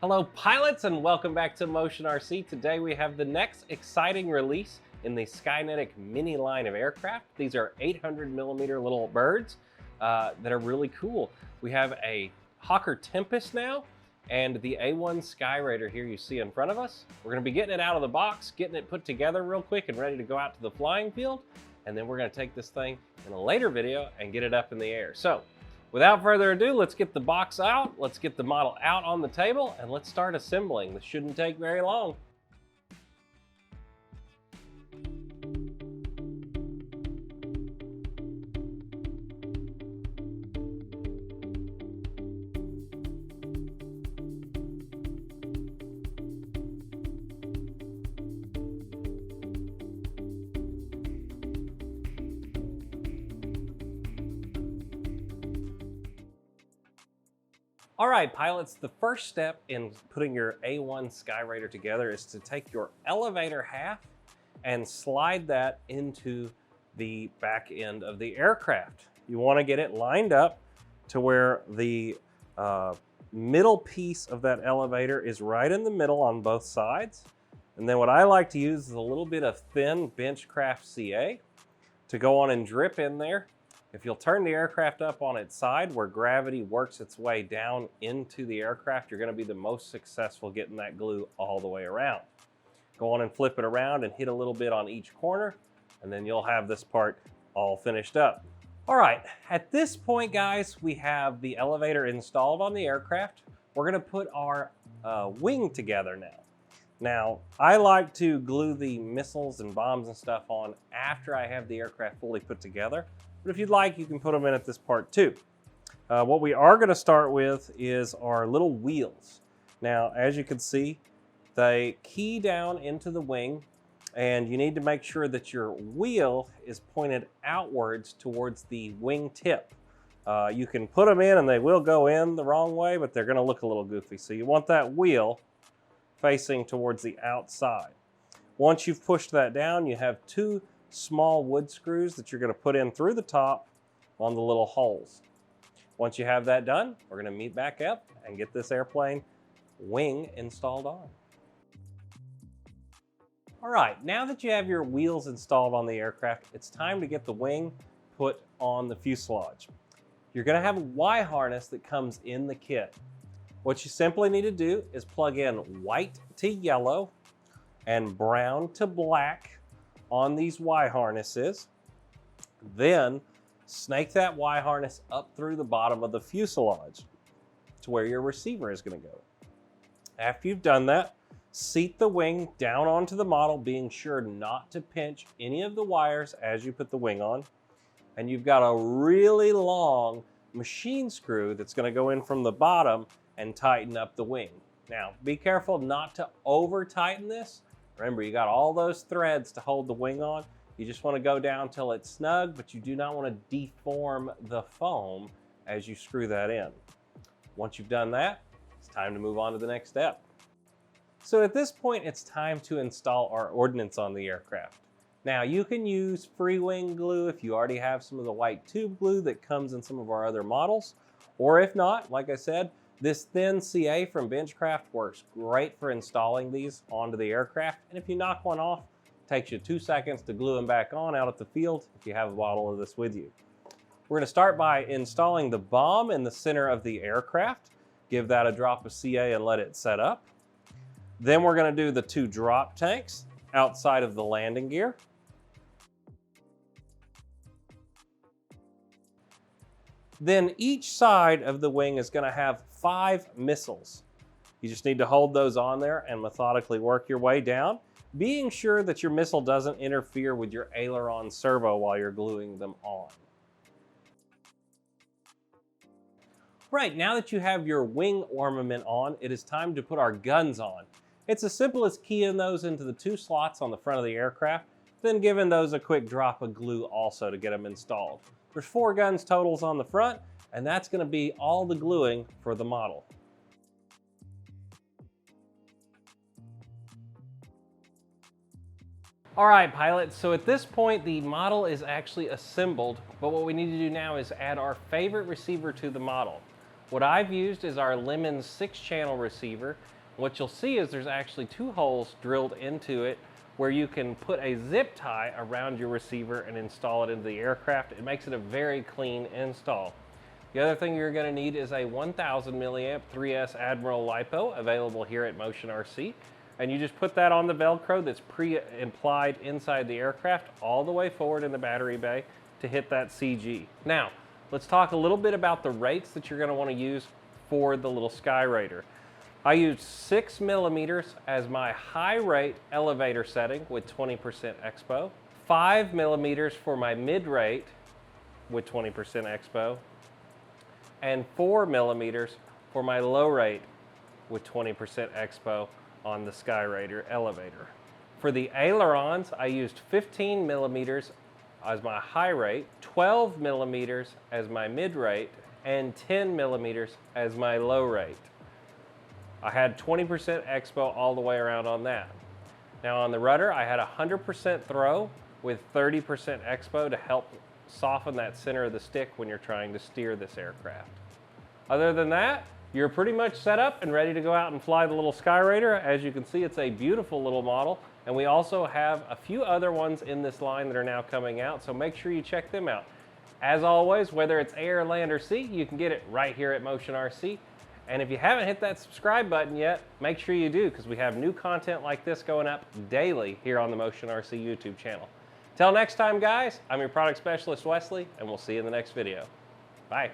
Hello pilots and welcome back to Motion RC. Today we have the next exciting release in the Skynetic mini line of aircraft. These are 800mm little birds that are really cool. We have a Hawker Tempest now and the A-1 Skyraider here you see in front of us. We're going to be getting it out of the box, getting it put together real quick and ready to go out to the flying field. And then we're going to take this thing in a later video and get it up in the air. So without further ado, let's get the box out, let's get the model out on the table, and let's start assembling. This shouldn't take very long. All right, pilots, the first step in putting your A-1 Skyraider together is to take your elevator half and slide that into the back end of the aircraft. You want to get it lined up to where the middle piece of that elevator is right in the middle on both sides. And then what I like to use is a little bit of thin Benchcraft CA to go on and drip in there. If you'll turn the aircraft up on its side where gravity works its way down into the aircraft, you're going to be the most successful getting that glue all the way around. Go on and flip it around and hit a little bit on each corner, and then you'll have this part all finished up. All right, at this point, guys, we have the elevator installed on the aircraft. We're going to put our wing together now. Now, I like to glue the missiles and bombs and stuff on after I have the aircraft fully put together. But if you'd like, you can put them in at this part too. What we are going to start with is our little wheels. Now, as you can see, they key down into the wing, and you need to make sure that your wheel is pointed outwards towards the wing tip. You can put them in and they will go in the wrong way, but they're going to look a little goofy. So you want that wheel facing towards the outside. Once you've pushed that down, you have two small wood screws that you're going to put in through the top on the little holes. Once you have that done, we're going to meet back up and get this airplane wing installed on. All right, now that you have your wheels installed on the aircraft, it's time to get the wing put on the fuselage. You're going to have a Y harness that comes in the kit. What you simply need to do is plug in white to yellow and brown to black on these Y harnesses, then snake that Y harness up through the bottom of the fuselage to where your receiver is going to go. After you've done that, seat the wing down onto the model, being sure not to pinch any of the wires as you put the wing on. And you've got a really long machine screw that's going to go in from the bottom and tighten up the wing. Now, be careful not to over tighten this. Remember, you got all those threads to hold the wing on. You just want to go down till it's snug, but you do not want to deform the foam as you screw that in. Once you've done that, it's time to move on to the next step. So at this point, it's time to install our ordnance on the aircraft. Now, you can use free wing glue if you already have some of the white tube glue that comes in some of our other models. Or if not, like I said, this thin CA from Benchcraft works great for installing these onto the aircraft. And if you knock one off, it takes you 2 seconds to glue them back on out at the field if you have a bottle of this with you. We're going to start by installing the bomb in the center of the aircraft. Give that a drop of CA and let it set up. Then we're going to do the two drop tanks outside of the landing gear. Then each side of the wing is going to have 5 missiles. You just need to hold those on there and methodically work your way down, being sure that your missile doesn't interfere with your aileron servo while you're gluing them on. Right, now that you have your wing ornament on, it is time to put our guns on. It's as simple as keying those into the 2 slots on the front of the aircraft, then giving those a quick drop of glue also to get them installed. There's 4 guns totals on the front, and that's going to be all the gluing for the model. All right, pilots, so at this point the model is actually assembled, but what we need to do now is add our favorite receiver to the model. What I've used is our Lemon 6-channel receiver. What you'll see is there's actually 2 holes drilled into it where you can put a zip tie around your receiver and install it into the aircraft. It makes it a very clean install. The other thing you're going to need is a 1000 milliamp 3S Admiral LiPo available here at Motion RC. And you just put that on the Velcro that's pre-implied inside the aircraft all the way forward in the battery bay to hit that CG. Now, let's talk a little bit about the rates that you're going to want to use for the little Skyraider. I used 6 millimeters as my high rate elevator setting with 20% expo, 5 millimeters for my mid rate with 20% expo, and 4 millimeters for my low rate with 20% expo on the Skyraider elevator. For the ailerons, I used 15 millimeters as my high rate, 12 millimeters as my mid rate, and 10 millimeters as my low rate. I had 20% expo all the way around on that. Now on the rudder, I had 100% throw with 30% expo to help soften that center of the stick when you're trying to steer this aircraft. Other than that, you're pretty much set up and ready to go out and fly the little Skyraider. As you can see, it's a beautiful little model, and we also have a few other ones in this line that are now coming out, so make sure you check them out. As always, whether it's air, land, or sea, you can get it right here at Motion RC. And if you haven't hit that subscribe button yet, make sure you do, because we have new content like this going up daily here on the Motion RC YouTube channel. Till next time, guys, I'm your product specialist, Wesley, and we'll see you in the next video. Bye.